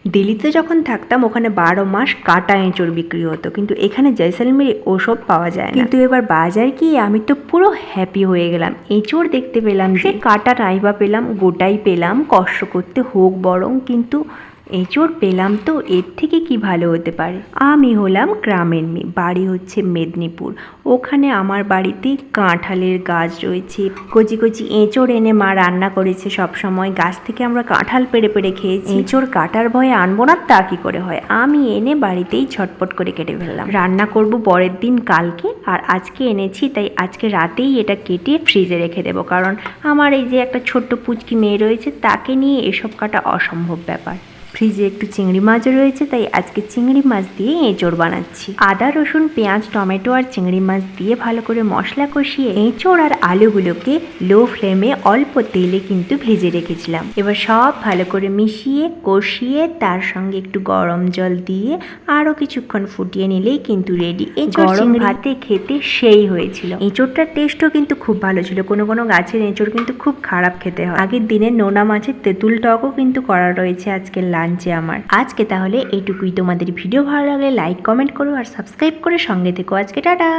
দিল্লিতে যখন থাকতাম ওখানে 12 মাস কাটা এঁচড় বিক্রি হতো, কিন্তু এখানে জয়সলমেরে ওসব পাওয়া যায় না। কিন্তু এবার বাজার গিয়ে আমি তো পুরো হ্যাপি হয়ে গেলাম। এঁচড় দেখতে পেলাম, যে কাটা নাইবা পেলাম, গোটাই পেলাম, কষ্ট করতে হোক বরং, কিন্তু এঁচড় পেলাম, তো এর থেকে কি ভালো হতে পারে। আমি হলাম গ্রামের মেয়ে, বাড়ি হচ্ছে মেদিনীপুর। ওখানে আমার বাড়িতে কাঁঠালের গাছ রয়েছে, কচি কচি এঁচড় এনে মা রান্না করেছে সব সময়। গাছ থেকে আমরা কাঁঠাল পেড়ে পেড়ে খেয়েছি। এঁচড় কাটার ভয়ে আনবো না তা কি করে হয়, আমি এনে বাড়িতেই ঝটপট করে কেটে ফেললাম। রান্না করব পরের দিন কালকে, আর আজকে এনেছি তাই আজকে রাতেই এটা কেটে ফ্রিজে রেখে দেবো, কারণ আমার এই যে একটা ছোট্ট পুচকি মেয়ে রয়েছে, তাকে নিয়ে এসব কাটা অসম্ভব ব্যাপার। ফ্রিজে একটু চিংড়ি মাছও রয়েছে, তাই আজকে চিংড়ি মাছ দিয়ে এঁচড় বানাচ্ছি। আদা রসুন পেঁয়াজ টমেটো আর চিংড়ি মাছ দিয়ে ভালো করে মশলা কষিয়ে এঁচড় আর আলুগুলোকে লো ফ্লেমে অল্প তেলে কিন্তু ভেজে রেখেছিলাম। এবার সব ভালো করে মিশিয়ে কষিয়ে তার সঙ্গে একটু গরম জল দিয়ে আরও কিছুক্ষণ ফুটিয়ে নিলেই কিন্তু রেডি। এঁচড় গরম ভাতে খেতে সেই হয়েছিল। এঁচড়টার টেস্টও কিন্তু খুব ভালো ছিল। কোনো কোনো গাছের এঁচড় কিন্তু খুব খারাপ খেতে হয়। আগের দিনে নোনা মাছের তেঁতুল টকও কিন্তু করা রয়েছে আজকের লাঞ্চে আমার। আজকে তাহলে এইটুকুই। তোমাদের ভিডিও ভালো লাগলে লাইক কমেন্ট করো আর সাবস্ক্রাইব করে সঙ্গে থেকো। আজকে টাটা।